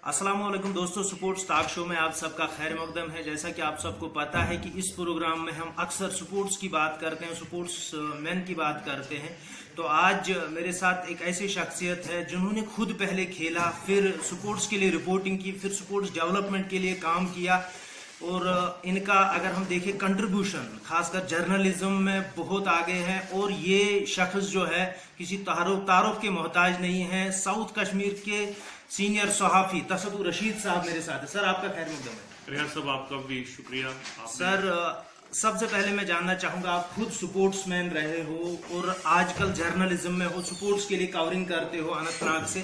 अस्सलाम वालेकुम दोस्तों, स्पोर्ट्स टॉक शो में आप सबका खैर मकदम है। जैसा कि आप सबको पता है कि इस प्रोग्राम में हम अक्सर स्पोर्ट्स की बात करते हैं, स्पोर्ट्स मैन की बात करते हैं। तो आज मेरे साथ एक ऐसी शख्सियत है जिन्होंने खुद पहले खेला, फिर स्पोर्ट्स के लिए रिपोर्टिंग की, फिर स्पोर्ट्स डेवलपमेंट के लिए काम किया। और इनका अगर हम देखें कंट्रीब्यूशन खासकर जर्नलिज्म में बहुत आगे है। और ये शख्स जो है किसी तारुफ के मोहताज नहीं है। साउथ कश्मीर के सीनियर सहाफी तसदुर रशीद साहब मेरे साथ है। सर आपका खैर मकदम है। रियाज साहब आपका भी शुक्रिया। सर सबसे पहले मैं जानना चाहूंगा, आप खुद स्पोर्ट्समैन रहे हो और आजकल जर्नलिज्म में हो, स्पोर्ट्स के लिए कवरिंग करते हो अनंतनाग से।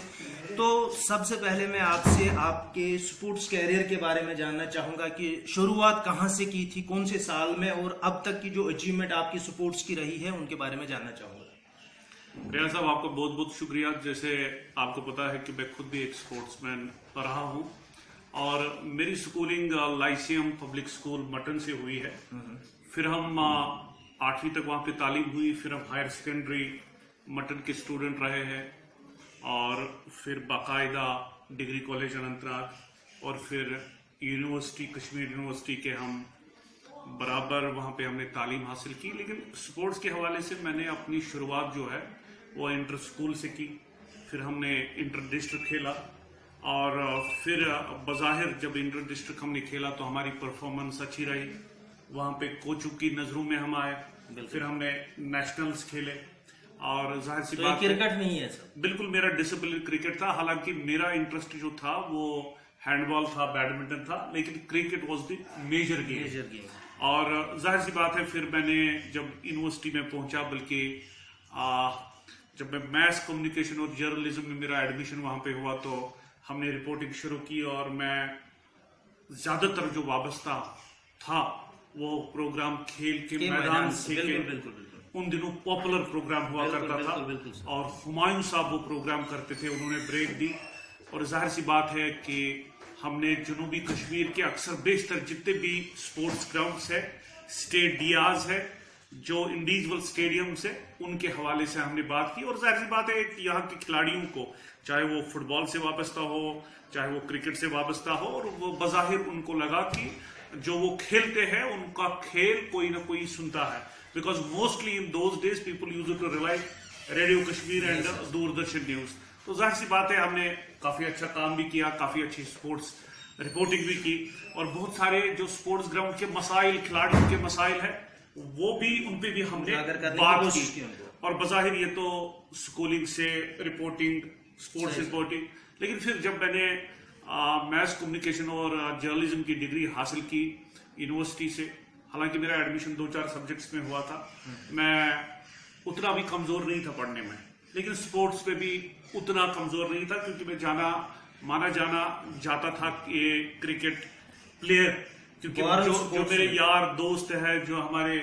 तो सबसे पहले मैं आपसे आपके स्पोर्ट्स कैरियर के बारे में जानना चाहूंगा कि शुरुआत कहां से की थी, कौन से साल में, और अब तक की जो अचीवमेंट आपकी स्पोर्ट्स की रही है उनके बारे में जानना चाहूंगा। रियाज साहब आपका बहुत बहुत शुक्रिया। जैसे आपको पता है कि मैं खुद भी एक स्पोर्ट्समैन रहा हूँ और मेरी schooling Lyceum public school mutton से हुई है। फिर हम 8वीं तक वहाँ पे तालीम हुई। फिर हम हायर सेकेंडरी मटन के स्टूडेंट रहे हैं और फिर बाकायदा डिग्री कॉलेज अनंतनाग और फिर यूनिवर्सिटी कश्मीर यूनिवर्सिटी के हम बराबर वहाँ पे हमने तालीम हासिल की। लेकिन स्पोर्ट्स के हवाले से मैंने अपनी शुरुआत जो है वो इंटर स्कूल से की। फिर हमने इंटर डिस्ट्रिक्ट खेला और फिर बज़ाहिर जब इंटर डिस्ट्रिक्ट हमने खेला तो हमारी परफॉर्मेंस अच्छी रही। वहाँ पे कोचों की नज़रों में हम आए। फिर हमने नेशनल्स खेले और जाहिर सी बात क्रिकेट नहीं है सर? बिल्कुल मेरा डिसिप्लिन क्रिकेट था। हालांकि मेरा इंटरेस्ट जो था वो हैंडबॉल था, बैडमिंटन था, लेकिन cricket was the major game. और जाहिर सी बात है फिर मैंने जब यूनिवर्सिटी में पहुंचा, बल्कि जब मैं मैस कम्युनिकेशन और जर्नलिज्म में मेरा एडमिशन वहां पे हुआ तो हमने रिपोर्टिंग शुरू की। और मैं ज्यादातर जो वाबस्ता था वो प्रोग्राम खेल के मैदान से। उन दिनों पॉपुलर प्रोग्राम हुआ करता था और हुमायूं साहब वो प्रोग्राम करते थे, उन्होंने ब्रेक दी। और जाहिर सी बात है कि हमने जनूबी कश्मीर के अक्सर बेशतर जितने भी स्पोर्ट्स ग्राउंड्स है, स्टेडियाज है, जो इंडिविजुअल स्टेडियम्स है, उनके हवाले से हमने बात की। और जाहिर सी बात है कि यहाँ के खिलाड़ियों को चाहे वो फुटबॉल से वाबस्ता हो, चाहे वो क्रिकेट से वाबस्ता हो, और वो बज़ाहिर उनको लगा कि जो वो खेलते हैं उनका खेल कोई ना कोई सुनता है। Because mostly in those days people use to rely radio Kashmir and Doordarshan news. तो जाहिर सी बात है हमने काफी अच्छा काम भी किया, काफी अच्छी स्पोर्ट्स रिपोर्टिंग भी की। और बहुत सारे जो स्पोर्ट्स ग्राउंड के मसाइल, खिलाड़ियों के मसाइल है, वो भी उन पे भी हमने बात की। और बज़ाहिर ये तो स्कूलिंग से रिपोर्टिंग, स्पोर्ट्स रिपोर्टिंग। लेकिन फिर जब मैंने मैस कम्युनिकेशन और जर्नलिज्म की डिग्री हासिल की यूनिवर्सिटी से, हालांकि मेरा एडमिशन 2-4 सब्जेक्ट्स में हुआ था, मैं उतना भी कमजोर नहीं था पढ़ने में, लेकिन स्पोर्ट्स में भी उतना कमजोर नहीं था, क्योंकि मैं माना जाता था कि क्रिकेट प्लेयर, क्योंकि जो मेरे यार दोस्त है, जो हमारे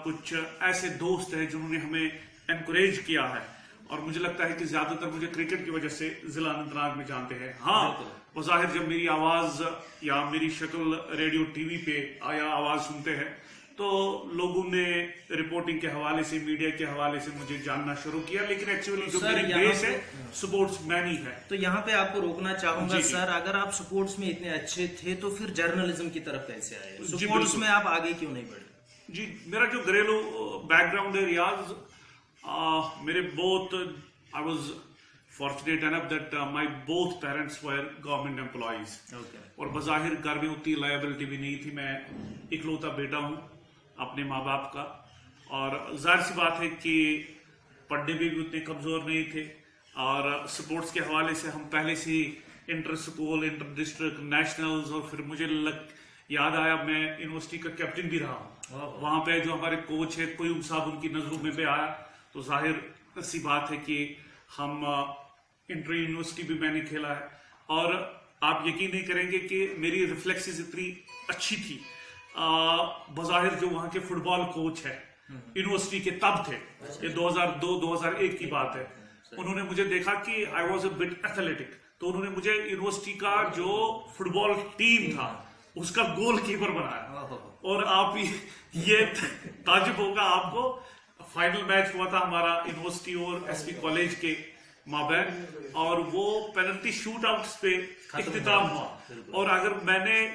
कुछ ऐसे दोस्त हैं जिन्होंने हमें एनकरेज किया है, और मुझे लगता है कि ज्यादातर मुझे क्रिकेट की वजह से जिला अनंतनाग में जानते हैं। हाँ, वो जाहिर जब मेरी आवाज या मेरी शक्ल रेडियो टीवी पे आया आवाज सुनते हैं तो लोगों ने रिपोर्टिंग के हवाले से, मीडिया के हवाले से मुझे जानना शुरू किया। लेकिन एक्चुअली जो मेरी बेस है स्पोर्ट्स मैन ही है। तो यहाँ पे आपको रोकना चाहूंगा सर, अगर आप स्पोर्ट्स में इतने अच्छे थे तो फिर जर्नलिज्म की तरफ कैसे आए? स्पोर्ट्स में आप आगे क्यों नहीं बढ़े? जी, मेरा जो घरेलू बैकग्राउंड है रियाज, मेरे both I was fortunate enough that my both parents were government employees. और बज़ाहिर घर में उतनी लायबिलिटी भी नहीं थी। मैं इकलौता बेटा हूँ अपने माँ बाप का, और जाहिर सी बात है कि पढ़ने में भी उतने कमजोर नहीं थे। और स्पोर्ट्स के हवाले से हम पहले से ही inter school, inter district, nationals, और फिर मुझे याद आया मैं यूनिवर्सिटी का कैप्टन भी रहा हूँ। वहां पे जो हमारे कोच है कोयूब साहब, उनकी नजरों में भी आया। तो जाहिर सी बात है कि हम इंटर यूनिवर्सिटी भी मैंने खेला है। और आप यकीन नहीं करेंगे कि मेरी रिफ्लेक्सेस इतनी अच्छी थी। बज़ाहिर जो वहां के फुटबॉल कोच है यूनिवर्सिटी के तब थे, ये 2002-2001 की बात है, उन्होंने मुझे देखा कि I was a bit athletic, तो उन्होंने मुझे यूनिवर्सिटी का जो फुटबॉल टीम था उसका गोलकीपर बनाया। और आप ये ताजुब होगा आपको, फाइनल मैच हुआ था हमारा यूनिवर्सिटी और एसपी कॉलेज के माबैन, और वो पेनल्टी शूट आउट्स पे इख्तिताम हुआ। और अगर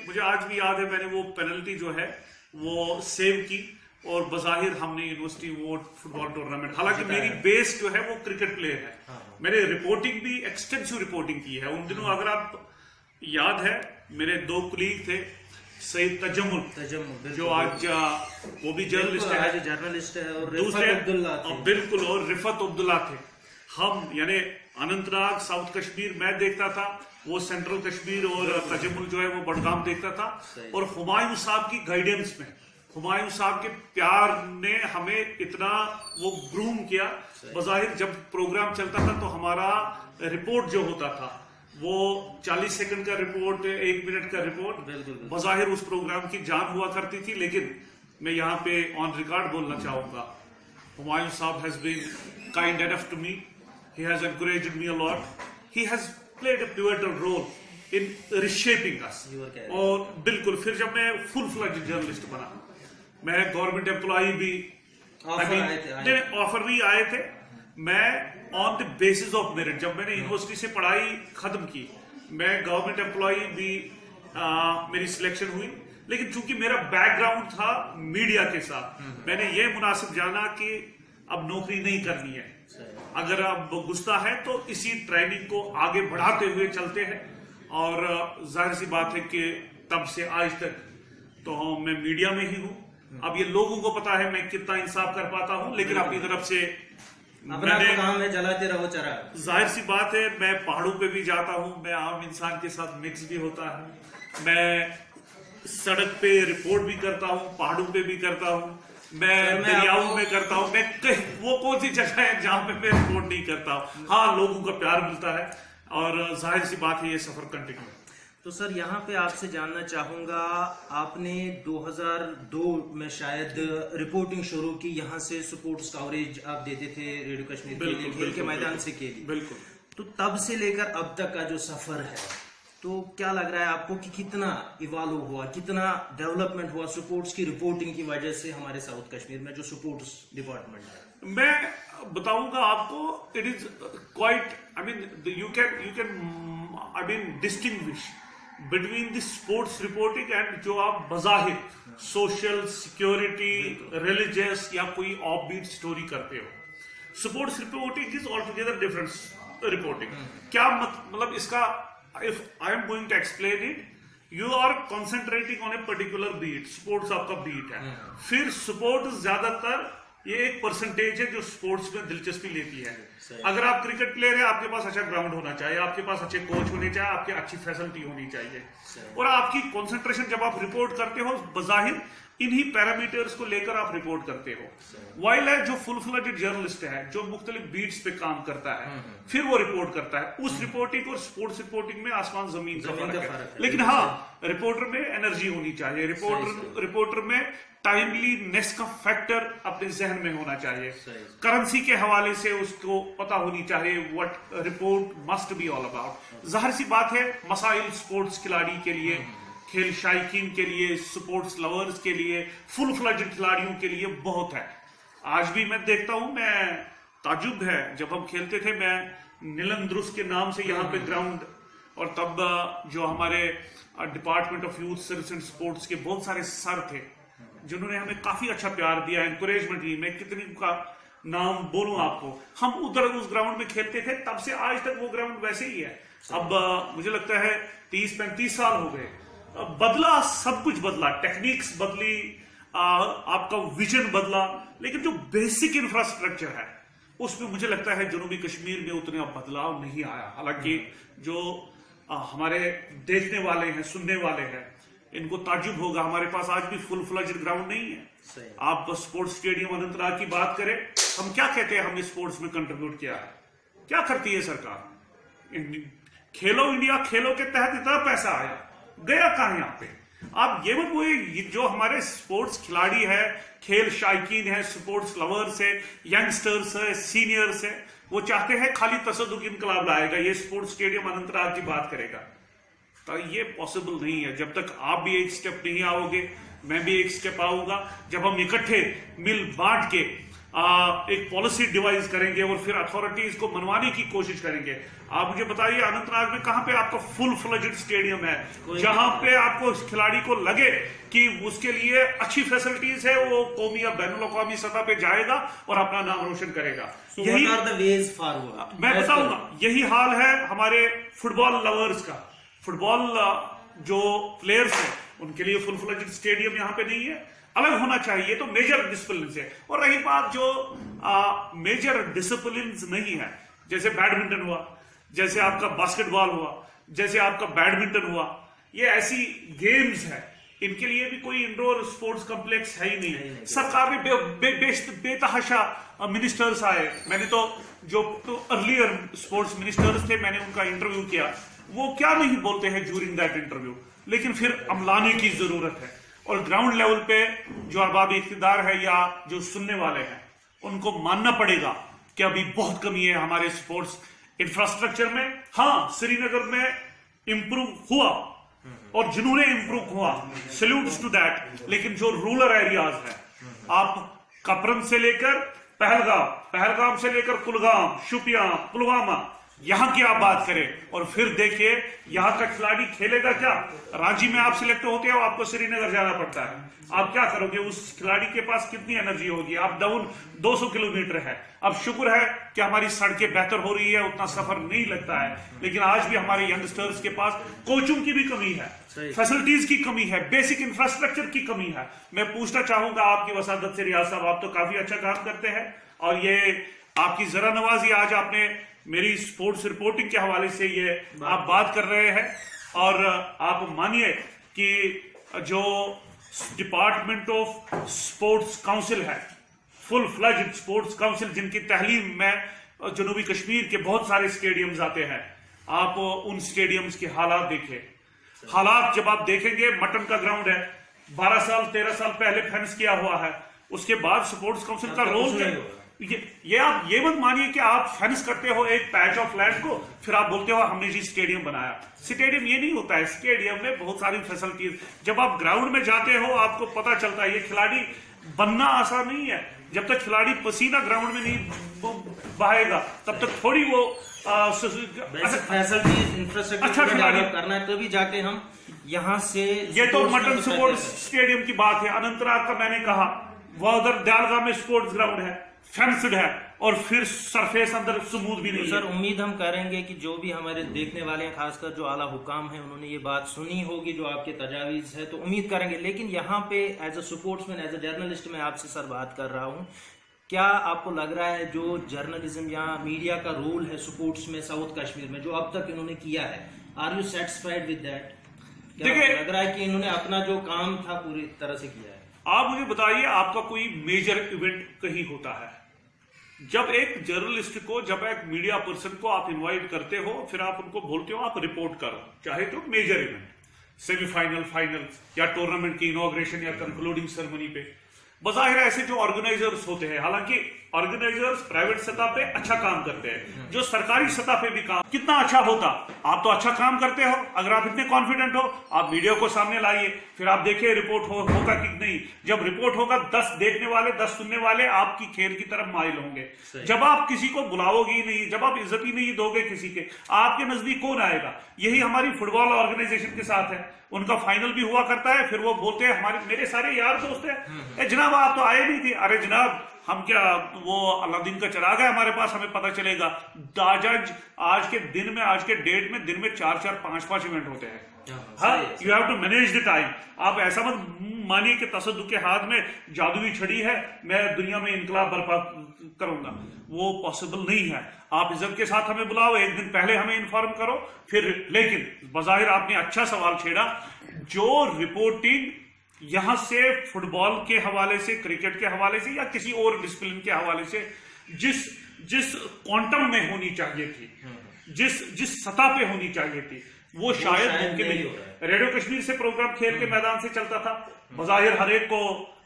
मुझे आज भी याद है, मैंने वो पेनल्टी जो है वो सेव की, और बज़ाहिर हमने यूनिवर्सिटी वो फुटबॉल टूर्नामेंट, हालांकि मेरी बेस जो है वो क्रिकेट प्लेयर है, मैंने रिपोर्टिंग भी एक्सटेंसिव रिपोर्टिंग की है उन दिनों। अगर आप याद है, मेरे 2 कुलीग थे, सईद तजम्मुल जो आज वो भी जर्नलिस्ट है, और दूसरे बिल्कुल, और रिफत अब्दुल्ला थे। हम यानी अनंतनाग साउथ कश्मीर मैं देखता था, वो सेंट्रल कश्मीर, और तजम्मुल जो है वो बडगाम देखता था। और हुमायूं साहब की गाइडेंस में, हुमायूं साहब के प्यार ने हमें इतना वो ग्रूम किया। बज़ाहिर जब प्रोग्राम चलता था तो हमारा रिपोर्ट जो होता था वो 40 सेकंड का रिपोर्ट, 1 मिनट का रिपोर्ट, बज़ाहिर उस प्रोग्राम की जान हुआ करती थी। लेकिन मैं यहाँ पे ऑन रिकॉर्ड बोलना चाहूंगा, हुमायूं साहब has been kind enough to me, he has encouraged me a lot, he has played a pivotal role in reshaping us. और बिल्कुल फिर जब मैं फुल फ्लेज्ड जर्नलिस्ट बना, मैं गवर्नमेंट एम्प्लॉई भी, ऑफर भी आए थे, मैं on the basis of merit, जब मैंने यूनिवर्सिटी से पढ़ाई खत्म की, मैं गवर्नमेंट एम्प्लॉई भी मेरी सिलेक्शन हुई। लेकिन चूंकि मेरा बैकग्राउंड था मीडिया के साथ, मैंने ये मुनासिब जाना कि अब नौकरी नहीं करनी है, अगर अब गुस्सा है तो इसी ट्रेनिंग को आगे बढ़ाते हुए चलते हैं। और जाहिर सी बात है कि तब से आज तक तो मैं मीडिया में ही हूं। अब ये लोगों को पता है मैं कितना इंसाफ कर पाता हूं, लेकिन अपनी तरफ से अपना तो काम है, जलाते रहो चरा। जाहिर सी बात है, मैं पहाड़ों पे भी जाता हूं, मैं आम इंसान के साथ मिक्स भी होता है, मैं सड़क पे रिपोर्ट भी करता हूं, पहाड़ों पे भी करता हूं, मैं दरियाओं में करता हूं, मैं वो कौन सी जगह है जहां पे मैं रिपोर्ट नहीं करता हूं। हाँ, लोगों का प्यार मिलता है, और जाहिर सी बात है ये सफर कंटिन्यू। तो सर यहाँ पे आपसे जानना चाहूंगा, आपने 2002 में शायद रिपोर्टिंग शुरू की, यहाँ से स्पोर्ट्स कवरेज आप देते थे रेडियो कश्मीर के लिए, खेल के मैदान से के लिए। बिल्कुल। तो तब से लेकर अब तक का जो सफर है, तो क्या लग रहा है आपको कि कितना इवॉल्व हुआ, कितना डेवलपमेंट हुआ स्पोर्ट्स की रिपोर्टिंग की वजह से हमारे साउथ कश्मीर में जो स्पोर्ट्स डिपार्टमेंट है? मैं बताऊंगा आपको, it is quite, I mean you can distinguish between the sports reporting and जो आप बज़ाहिर सोशल, सिक्योरिटी, रिलीजियस या कोई ऑफ बीट स्टोरी करते हो। Sports reporting is altogether different reporting. क्या मतलब इसका, if I am going to explain it, you are concentrating on a particular beat, sports आपका बीट है, फिर स्पोर्ट्स ज्यादातर ये एक परसेंटेज है जो स्पोर्ट्स में दिलचस्पी लेती है। अगर आप क्रिकेट प्लेयर है, आपके पास अच्छा ग्राउंड होना चाहिए, आपके पास अच्छे कोच होने चाहिए, आपकी अच्छी फैसिलिटी होनी चाहिए, और आपकी कंसंट्रेशन जब आप रिपोर्ट करते हो बज़ाहिर इन्हीं पैरामीटर्स को लेकर आप रिपोर्ट करते हो। वाइल है जो फुल फ्लेज्ड जर्नलिस्ट है, जो मुख्तलिफ बीट्स पे काम करता है, फिर वो रिपोर्ट करता है, उस रिपोर्टिंग और स्पोर्ट्स रिपोर्टिंग में आसमान जमीन का फर्क है। लेकिन हाँ, रिपोर्टर में एनर्जी होनी चाहिए, रिपोर्टर में टाइमलीनेस का फैक्टर अपने जहन में होना चाहिए, करेंसी के हवाले से उसको पता होनी चाहिए what report must be all about. जाहिर सी बात है, मसाइल स्पोर्ट्स खिलाड़ी के लिए, खेल शायकीन के लिए, स्पोर्ट्स लवर्स के लिए, फुल फ्लेज्ड खिलाड़ियों के लिए बहुत है। आज भी मैं देखता हूं, मैं ताजुब है, जब हम खेलते थे, मैं नीलंद्रुस के नाम से यहाँ पे ग्राउंड, और तब जो हमारे department of youth service and sports के बहुत सारे सर थे जिन्होंने हमें काफी अच्छा प्यार दिया, एनकरेजमेंट दी। मैं कितनी का नाम बोलूं आपको, हम उधर उस ग्राउंड में खेलते थे, तब से आज तक वो ग्राउंड वैसे ही है। अब मुझे लगता है 30-35 साल हो गए, बदला, सब कुछ बदला, टेक्निक्स बदली, आपका विजन बदला, लेकिन जो बेसिक इंफ्रास्ट्रक्चर है उसमें मुझे लगता है जनूबी कश्मीर में उतना बदलाव नहीं आया। हालांकि जो हमारे देखने वाले हैं, सुनने वाले हैं, इनको ताजुब होगा, हमारे पास आज भी फुल फ्लेज्ड ग्राउंड नहीं है। आप स्पोर्ट्स स्टेडियम अनंतनाग की बात करें, हम क्या कहते हैं हमने स्पोर्ट्स में कंट्रीब्यूट किया है, क्या करती है सरकार? खेलो इंडिया, खेलो के तहत इतना पैसा आया, गया कहां यहाँ पे? आप ये मत बोलिए, जो हमारे स्पोर्ट्स खिलाड़ी है, खेल शायकीन है, स्पोर्ट्स लवर्स है, यंगस्टर्स है, सीनियर्स है, वो चाहते हैं खाली तसद्दुक इनकलाब लाएगा, ये स्पोर्ट्स स्टेडियम अनंतनाग की बात करेगा, तो ये पॉसिबल नहीं है। जब तक आप भी एक स्टेप नहीं आओगे, मैं भी एक स्टेप आऊंगा, जब हम इकट्ठे मिल बांट के एक पॉलिसी डिवाइस करेंगे और फिर अथॉरिटीज को मनवाने की कोशिश करेंगे। आप मुझे बताइए अनंतनाग में कहां पे आपका फुल फ्लेजेड स्टेडियम है जहां पे आपको खिलाड़ी को लगे कि उसके लिए अच्छी फैसिलिटीज है, वो कौमी या बैनुल-अक़वामी सतह पे जाएगा और अपना नाम रोशन करेगा। यही मैं बताऊंगा, यही हाल है हमारे फुटबॉल लवर्स का। फुटबॉल जो प्लेयर्स हैं उनके लिए फुल फ्लेजेड स्टेडियम यहाँ पे नहीं है, अलग होना चाहिए। तो मेजर डिसिप्लिन से, और रही बात जो मेजर डिसिप्लिन नहीं है, जैसे बैडमिंटन हुआ, जैसे आपका बास्केटबॉल हुआ, जैसे आपका बैडमिंटन हुआ, ये ऐसी गेम्स है, इनके लिए भी कोई इंडोर स्पोर्ट्स कॉम्प्लेक्स है ही नहीं। सरकार ने बेतहाशा मिनिस्टर्स आए, मैंने तो जो अर्लियर स्पोर्ट्स मिनिस्टर्स थे मैंने उनका इंटरव्यू किया, वो क्या नहीं बोलते हैं ड्यूरिंग दैट इंटरव्यू, लेकिन फिर अमलाने की जरूरत है। और ग्राउंड लेवल पे जो अरबाब इख्तिदार है या जो सुनने वाले हैं उनको मानना पड़ेगा कि अभी बहुत कमी है हमारे स्पोर्ट्स इंफ्रास्ट्रक्चर में। हाँ, श्रीनगर में इंप्रूव हुआ और जिन्होंने इंप्रूव हुआ सैल्यूट्स टू दैट, लेकिन जो रूरल एरियाज है, आप कपरन से लेकर पहलगाम से लेकर कुलगाम, शुपियां, पुलवामा, यहां की आप बात करें और फिर देखिए यहां का खिलाड़ी खेलेगा क्या। रांची में आप सिलेक्ट होते हो, आपको श्रीनगर जाना पड़ता है, आप क्या करोगे, उस खिलाड़ी के पास कितनी एनर्जी होगी। आप डाउन 200 किलोमीटर है। अब शुक्र है कि हमारी सड़कें बेहतर हो रही है, उतना सफर नहीं लगता है, लेकिन आज भी हमारे यंगस्टर्स के पास कोचों की भी कमी है, फैसिलिटीज की कमी है, बेसिक इंफ्रास्ट्रक्चर की कमी है। मैं पूछना चाहूंगा आपकी वसादत से रियाज साहब, आप तो काफी अच्छा काम करते हैं और ये आपकी जरा नवाजी, आज आपने मेरी स्पोर्ट्स रिपोर्टिंग के हवाले से ये आप बात कर रहे हैं, और आप मानिए कि जो डिपार्टमेंट ऑफ स्पोर्ट्स काउंसिल है, फुल फ्लेज्ड स्पोर्ट्स काउंसिल, जिनकी तहलीम में जनूबी कश्मीर के बहुत सारे स्टेडियम्स आते हैं, आप उन स्टेडियम्स के हालात देखिए। हालात जब आप देखेंगे, मटन का ग्राउंड है, 12 साल 13 साल पहले फेंस किया हुआ है, उसके बाद स्पोर्ट्स काउंसिल का रोल क्या है? ये आप ये मत मानिए कि आप फेंस करते हो एक पैच ऑफ लैंड को, फिर आप बोलते हो हमने जी स्टेडियम बनाया। स्टेडियम ये नहीं होता है, स्टेडियम में बहुत सारी फैसिलिटीज, जब आप ग्राउंड में जाते हो आपको पता चलता है। ये खिलाड़ी बनना आसान नहीं है, जब तक खिलाड़ी पसीना ग्राउंड में नहीं बहाएगा तब तक थोड़ी वो फैसिलिटीज इंफ्रास्ट्रक्चर अच्छा डेवलप करना है, तभी जाके हम यहाँ से। ये तो मटन स्पोर्ट्स स्टेडियम की बात है। अनंतनाग का मैंने कहा, वह उधर दयालगांव में स्पोर्ट्स ग्राउंड है, फेंस्ड है, और फिर सरफेस अंदर स्मूथ भी नहीं है। सर, उम्मीद हम करेंगे कि जो भी हमारे देखने वाले हैं, खासकर जो आला हुकाम है, उन्होंने ये बात सुनी होगी जो आपके तजावीज है, तो उम्मीद करेंगे। लेकिन यहाँ पे as a sportsman, as a journalist मैं आपसे सर बात कर रहा हूँ, क्या आपको लग रहा है जो जर्नलिज्म या मीडिया का रोल है स्पोर्ट्स में साउथ कश्मीर में, जो अब तक इन्होंने किया है, are you satisfied with that? क्या लग रहा है कि इन्होंने अपना जो काम था पूरी तरह से किया है? आप मुझे बताइए, आपका कोई मेजर इवेंट कहीं होता है, जब एक जर्नलिस्ट को, जब एक मीडिया पर्सन को आप इनवाइट करते हो, फिर आप उनको बोलते हो आप रिपोर्ट करो, चाहे तो मेजर इवेंट, सेमीफाइनल, फाइनल या टूर्नामेंट की इनॉग्रेशन या कंक्लूडिंग सेरेमनी पे, बज़ाहिर ऐसे जो ऑर्गेनाइजर्स होते हैं, हालांकि ऑर्गेनाइजर्स प्राइवेट सतह पे अच्छा काम करते हैं, जो सरकारी सतह पे भी काम कितना अच्छा होता। आप तो अच्छा काम करते हो, अगर आप इतने कॉन्फिडेंट हो, आप मीडिया को सामने लाइए, फिर आप देखिए रिपोर्ट होगा कि नहीं। जब रिपोर्ट होगा, 10 देखने वाले, 10 सुनने वाले आपकी खेल की तरफ माइल होंगे। जब आप किसी को बुलाओगे ही नहीं, जब आप इज्जत ही नहीं दोगे किसी के, आपके नजदीक कौन आएगा? यही हमारी फुटबॉल ऑर्गेनाइजेशन के साथ है, उनका फाइनल भी हुआ करता है, फिर वो बोलते हैं हमारे मेरे सारे यार दोस्त हैं, जनाब आप तो आए नहीं थे। अरे जनाब, हम क्या वो अलादीन का चिराग है हमारे पास, हमें पता चलेगा। आज के दिन में, आज के डेट में दिन में 4-4, 5-5 इवेंट होते हैं। हाँ, you have to manage the time. आप ऐसा मत मानिए कि तसद्दुक के हाथ में जादुई छड़ी है, मैं दुनिया में इनकलाब बर्पा करूंगा, वो पॉसिबल नहीं है। आप इज्जत के साथ हमें बुलाओ, एक दिन पहले हमें इन्फॉर्म करो, फिर। लेकिन बज़ाहिर आपने अच्छा सवाल छेड़ा, जो रिपोर्टिंग यहां से फुटबॉल के हवाले से, क्रिकेट के हवाले से या किसी और डिसिप्लिन के हवाले से जिस क्वांटम में होनी चाहिए थी, जिस सतह पे होनी चाहिए थी, वो शायद मुमकिन नहीं। रेडियो कश्मीर से प्रोग्राम खेल के मैदान से चलता था, बज़ाहिर हर एक को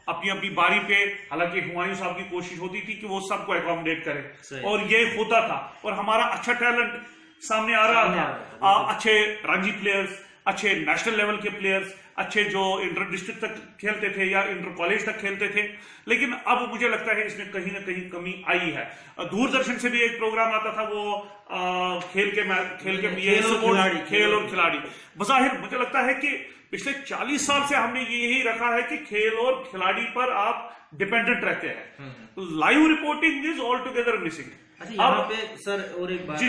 अपनी अपनी बारी पे, हालांकि हुमायूं साहब की कोशिश होती थी कि वो सबको एकोमोडेट करे, और ये होता था, और हमारा अच्छा टैलेंट सामने आ रहा था। अच्छे रणजी प्लेयर्स, अच्छे नेशनल लेवल के प्लेयर्स, अच्छे जो इंटर डिस्ट्रिक्ट तक खेलते थे या इंटर कॉलेज तक खेलते थे। लेकिन अब मुझे लगता है इसमें कहीं ना कहीं कमी आई है। दूरदर्शन से भी एक प्रोग्राम आता था, वो खेल और खिलाड़ी। बज़ाहिर मुझे लगता है कि पिछले 40 साल से हमने यही रखा है कि खेल और खिलाड़ी पर आप डिपेंडेंट रहते हैं। Live reporting is all together missing. अच्छा, यहाँ पे सर और एक बात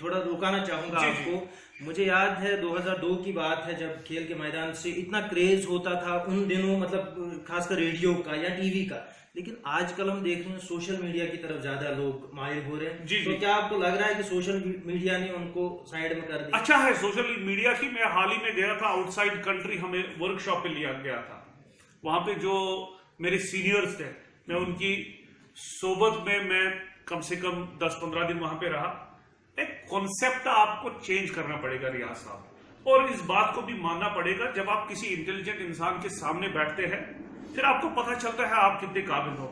थोड़ा रुकाना चाहूंगा आपको। मुझे याद है 2002 की बात है, जब खेल के मैदान से इतना क्रेज होता था उन दिनों, मतलब खासकर रेडियो का या टीवी का। लेकिन आजकल हम देख रहे हैं सोशल मीडिया की तरफ ज्यादा लोग माहिर हो रहे हैं। तो क्या आपको लग रहा है कि सोशल मीडिया ने उनको साइड में कर दिया? अच्छा है सोशल मीडिया की। मैं हाल ही में गया था आउटसाइड कंट्री, हमें वर्कशॉप पे लिया गया था। वहां पे जो मेरे सीनियर्स थे, मैं उनकी सोबत में मैं कम से कम 10-15 दिन वहां पे रहा। एक कॉन्सेप्ट आपको चेंज करना पड़ेगा रियाज साहब, और इस बात को भी मानना पड़ेगा। जब आप किसी इंटेलिजेंट इंसान के सामने बैठते हैं, फिर आपको पता चलता है आप कितने काबिल हो।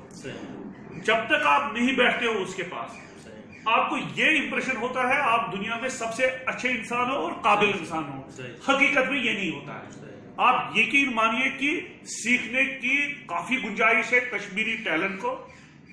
जब तक आप नहीं बैठते हो उसके पास, आपको ये इंप्रेशन होता है आप दुनिया में सबसे अच्छे इंसान हो और काबिल इंसान हो। हकीकत में ये नहीं होता है। आप यकीन मानिए कि सीखने की काफी गुंजाइश है कश्मीरी टैलेंट को।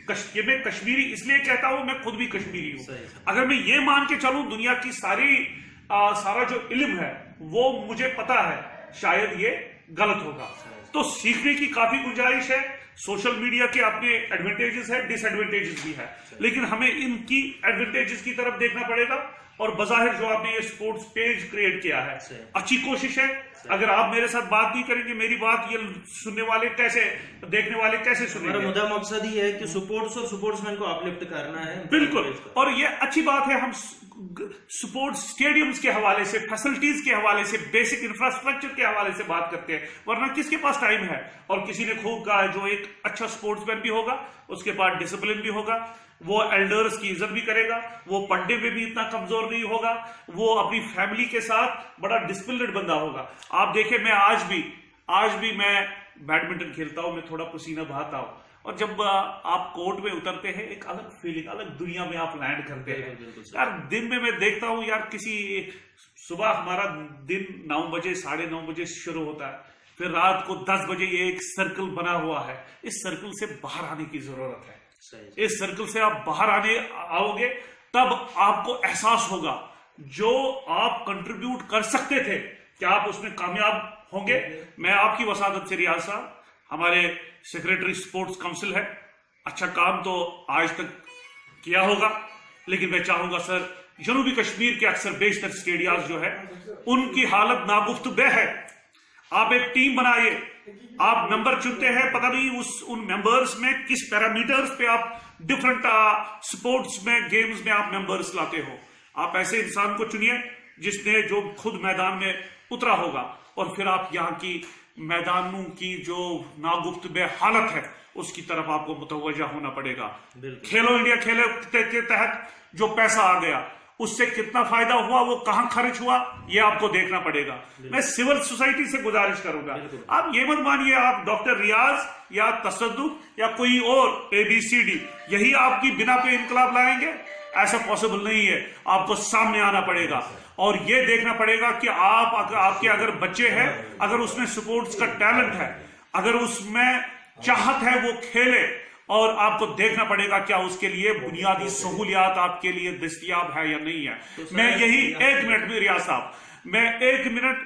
मैं कश्मीरी इसलिए कहता हूं, मैं खुद भी कश्मीरी हूं। अगर मैं ये मान के चलूं दुनिया की सारा जो इल्म है वो मुझे पता है, शायद ये गलत होगा। तो सीखने की काफी गुंजाइश है। सोशल मीडिया के अपने एडवांटेजेस है, डिसएडवांटेजेस भी है, लेकिन हमें इनकी एडवांटेजेस की तरफ देखना पड़ेगा। और बज़ाहिर जो आपने ये स्पोर्ट्स पेज क्रिएट किया है, अच्छी कोशिश है। अगर आप मेरे साथ बात नहीं करेंगे, मेरी बात ये सुनने वाले कैसे, देखने वाले कैसे सुनेंगे? मुद्दा मकसद ही है कि स्पोर्ट्स और स्पोर्ट्समैन को अपलिफ्ट करना है। बिल्कुल, और ये अच्छी बात है। हम स्पोर्ट्स स्टेडियम्स के हवाले से, फैसिलिटीज के हवाले से, बेसिक इंफ्रास्ट्रक्चर के हवाले से बात करते हैं, वरना किसके पास टाइम है? और किसी ने खूब कहा, जो एक अच्छा स्पोर्ट्समैन भी होगा उसके पास डिसिप्लिन भी होगा, वो एल्डर्स की इज्जत भी करेगा, वो पढ़ने में भी इतना कमजोर नहीं होगा, वो अपनी फैमिली के साथ बड़ा डिसिप्लिन्ड बंदा होगा। आप देखें, मैं आज भी मैं बैडमिंटन खेलता हूं, मैं थोड़ा पसीना बहाता हूं, और जब आप कोर्ट में उतरते हैं एक अलग फीलिंग, अलग दुनिया में आप लैंड करते हैं। यार दिन में मैं देखता हूं यार, किसी सुबह हमारा दिन 9 बजे 9:30 बजे शुरू होता है, फिर रात को 10 बजे ये एक सर्कल बना हुआ है। इस सर्कल से बाहर आने की जरूरत है। इस सर्कल से आप बाहर आओगे तब आपको एहसास होगा जो आप कंट्रीब्यूट कर सकते थे, क्या आप उसमें कामयाब होंगे? मैं आपकी वसादत से रियाज साहब, हमारे सेक्रेटरी स्पोर्ट्स काउंसिल है, अच्छा काम तो आज तक किया होगा, लेकिन मैं चाहूंगा सर, जनूबी कश्मीर के अक्सर बेशतर स्टेडियम जो है उनकी हालत नागुफ्तबे है। आप एक टीम बनाइए, आप मेंबर चुनते हैं, पता नहीं उन मेंबर्स में किस पैरामीटर्स पे आप डिफरेंट स्पोर्ट्स में, गेम्स में आप मेंबर्स लाते हो। आप ऐसे इंसान को चुनिए जिसने जो खुद मैदान में उतरा होगा, और फिर आप यहाँ की मैदानों की जो नागुफ्तबे हालत है उसकी तरफ आपको मुतवज्जा होना पड़ेगा। खेलो इंडिया खेलो के तहत जो पैसा आ गया उससे कितना फायदा हुआ, वो कहां खर्च हुआ, ये आपको देखना पड़ेगा। मैं सिविल सोसाइटी से गुजारिश करूंगा, आप ये मत मानिए आप डॉक्टर रियाज या तसद्दुक या कोई और ABCD यही आपकी बिना पे इनकलाब लाएंगे, ऐसा पॉसिबल नहीं है। आपको सामने आना पड़ेगा और ये देखना पड़ेगा कि आपके अगर बच्चे हैं, अगर उसमें स्पोर्ट्स का टैलेंट है, अगर उसमें चाहत है, वो खेले, और आपको देखना पड़ेगा क्या उसके लिए बुनियादी सहूलियात आपके लिए दस्तयाब है या नहीं है। मैं यही 1 मिनट में रियाज साहब, मैं 1 minute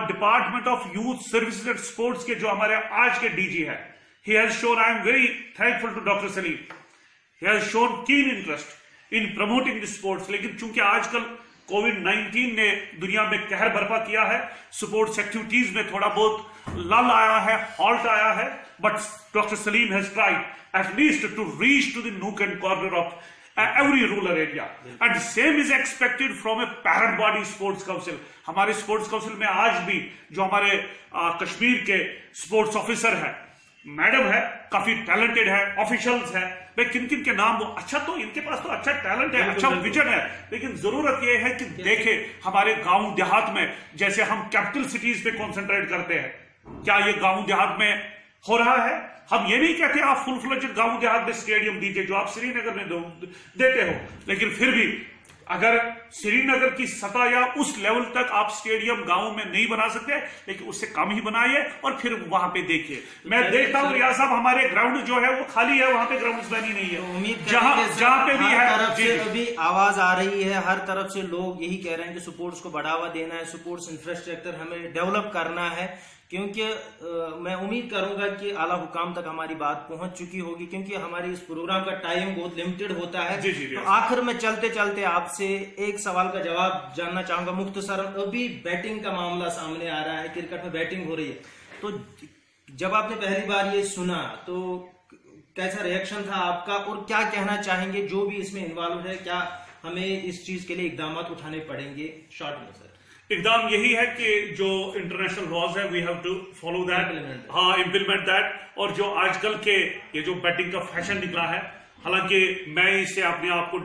department of youth services and sports के जो हमारे आज के DG है, he has shown, I am very thankful to doctor Salim, he has shown keen interest in promoting the sports. लेकिन चूंकि आजकल कोविड-19 ने दुनिया में कहर बर्पा किया है, स्पोर्ट्स एक्टिविटीज में थोड़ा बहुत लल आया है, हॉल्ट आया है, but doctor Salim has tried at least to reach to the nook and corner of every rural area, and same is expected from a parent body sports council। हमारे स्पोर्ट्स काउंसिल में आज भी जो हमारे कश्मीर के स्पोर्ट्स ऑफिसर है, madam है, काफी टैलेंटेड है, ऑफिशियल्स है, मैं किन किन के नाम, वो अच्छा, तो इनके पास तो अच्छा टैलेंट है, अच्छा विजन है, लेकिन जरूरत यह है कि देखे हमारे गांव देहात में, जैसे हम कैपिटल सिटीज पे कॉन्सेंट्रेट करते हैं, क्या ये गांव देहात में हो रहा है? हम ये नहीं कहते आप फुल फ्लेजेड गांव देहात में स्टेडियम दीजिए जो आप श्रीनगर में देते हो, लेकिन फिर भी अगर श्रीनगर की सतह या उस लेवल तक आप स्टेडियम गांव में नहीं बना सकते, लेकिन उससे कम ही बनाइए और फिर वहां पे देखिए। मैं देखता हूँ रियाज साहब, हमारे ग्राउंड जो है वो खाली है, वहां पे ग्राउंड बनी नहीं है। तो उम्मीद जहां पे भी है, तरफ से अभी आवाज आ रही है, हर तरफ से लोग यही कह रहे हैं कि स्पोर्ट्स को बढ़ावा देना है, स्पोर्ट्स इंफ्रास्ट्रक्चर हमें डेवलप करना है, क्योंकि मैं उम्मीद करूंगा कि आला हुकाम तक हमारी बात पहुंच चुकी होगी, क्योंकि हमारी इस प्रोग्राम का टाइम बहुत लिमिटेड होता है। तो आखिर में चलते चलते आपसे एक सवाल का जवाब जानना चाहूंगा मुख्तसरन। अभी बैटिंग का मामला सामने आ रहा है, क्रिकेट में बैटिंग हो रही है, तो जब आपने पहली बार ये सुना तो कैसा रिएक्शन था आपका, और क्या कहना चाहेंगे जो भी इसमें इन्वॉल्व है, क्या हमें इस चीज के लिए इकदाम उठाने पड़ेंगे? शॉर्ट में सर। एकदम यही है कि जो इंटरनेशनल लॉज है we have to follow that, हाँ इम्प्लीमेंट दैट। और जो आजकल के ये जो बैटिंग का फैशन निकला है, हालांकि मैं इससे अपने आप को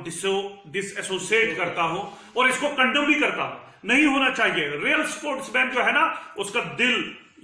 डिसएसोसिएट करता हूं और इसको कंडम भी करता हूं, नहीं होना चाहिए। रियल स्पोर्ट्समैन जो है ना, उसका दिल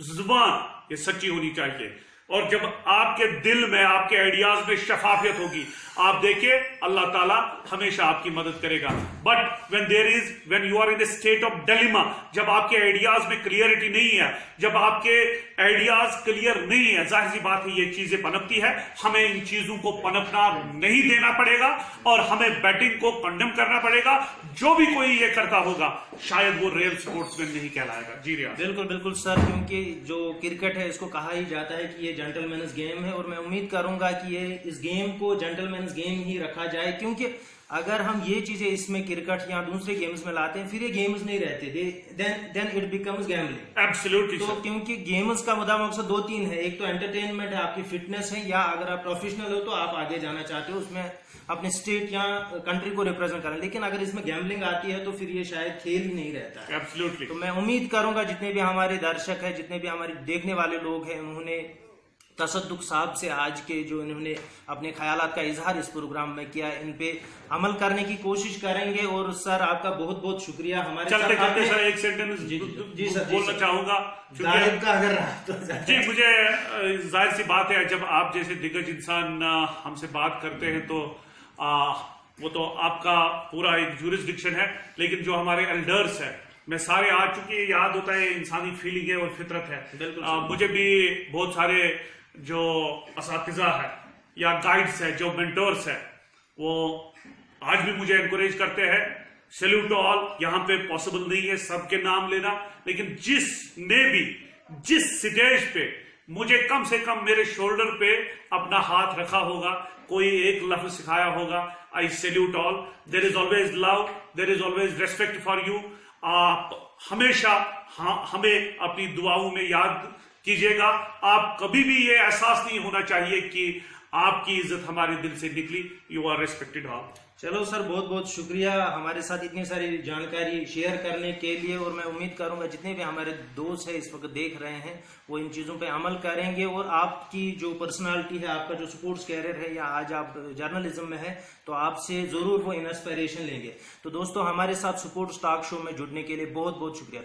जुबान ये सच्ची होनी चाहिए, और जब आपके दिल में आपके आइडियाज में शफाफियत होगी, आप देखिए अल्लाह ताला हमेशा आपकी मदद करेगा। But when you are in the state of dilemma, जब आपके आइडियाज में क्लियरिटी नहीं है, जब आपके आइडियाज क्लियर नहीं है, जाहिर सी बात है ये चीजें पनपती है। हमें इन चीजों को पनपना नहीं देना पड़ेगा और हमें बैटिंग को कंडेम करना पड़ेगा। जो भी कोई ये करता होगा शायद वो रियल स्पोर्ट्समैन नहीं कहलाएगा। जी रियाज। बिल्कुल बिल्कुल सर, क्योंकि जो क्रिकेट है इसको कहा ही जाता है कि ये जेंटलमैन्स गेम है, और मैं उम्मीद करूंगा कि ये इस गेम को जेंटलमैन्स गेम ही रखा जाए, क्योंकि अगर हम ये चीजें इसमें क्रिकेट या दूसरे गेम्स में लाते हैं फिर ये गेम्स नहीं रहते, then it becomes gambling. Absolutely. तो क्योंकि गेम्स का मुद्दा मकसद दो तीन है, एक तो एंटरटेनमेंट है, आपकी फिटनेस है, या अगर आप प्रोफेशनल हो तो आप आगे जाना चाहते हो, उसमें अपने स्टेट या कंट्री को रिप्रेजेंट करें। लेकिन अगर इसमें गैम्बलिंग आती है तो फिर ये शायद खेल ही नहीं रहता है। एब्सोल्युटली। तो मैं उम्मीद करूंगा जितने भी हमारे दर्शक हैं, जितने भी हमारे देखने वाले लोग हैं, उन्होंने तसद्दुक साहब से आज के जो इन्होंने अपने ख्यालात का इजहार इस प्रोग्राम में किया, इन पे अमल करने की कोशिश करेंगे। और सर आपका बहुत बहुत शुक्रिया हमारे चलते चलते सर एक सेंटेंस जी सर बोलना चाहूंगा जी। मुझे जाहिर सी बात है, जब आप जैसे दिग्गज इंसान हमसे बात करते हैं तो वो तो आपका पूरा एक ज्यूरिसडिक्शन है, लेकिन जो हमारे एल्डर्स है मैं सारे आ चुके हैं, याद होता है, इंसानी फीलिंग है और फितरत है। मुझे भी बहुत सारे जो असातिज़ा है या गाइड्स है, जो मेंटोर्स है, वो आज भी मुझे एनकरेज करते हैं। Salute to all. यहाँ पे पॉसिबल नहीं है सबके नाम लेना, लेकिन जिसने भी जिस स्टेज पे मुझे कम से कम मेरे शोल्डर पे अपना हाथ रखा होगा, कोई एक लफ्ज सिखाया होगा, I salute all. There is always love, there is always respect for you. आप हमेशा हमें अपनी दुआओं में याद कीजिएगा। आप कभी भी ये एहसास नहीं होना चाहिए कि आपकी इज्जत हमारे दिल से निकली। You are respected all. चलो सर, बहुत बहुत शुक्रिया हमारे साथ इतनी सारी जानकारी शेयर करने के लिए, और मैं उम्मीद करूंगा जितने भी हमारे दोस्त हैं इस वक्त देख रहे हैं वो इन चीज़ों पे अमल करेंगे, और आपकी जो पर्सनालिटी है, आपका जो स्पोर्ट्स कैरियर है, या आज आप जर्नलिज्म में है, तो आपसे जरूर वो इंस्पिरेशन लेंगे। तो दोस्तों, हमारे साथ स्पोर्ट्स टॉक शो में जुड़ने के लिए बहुत बहुत शुक्रिया।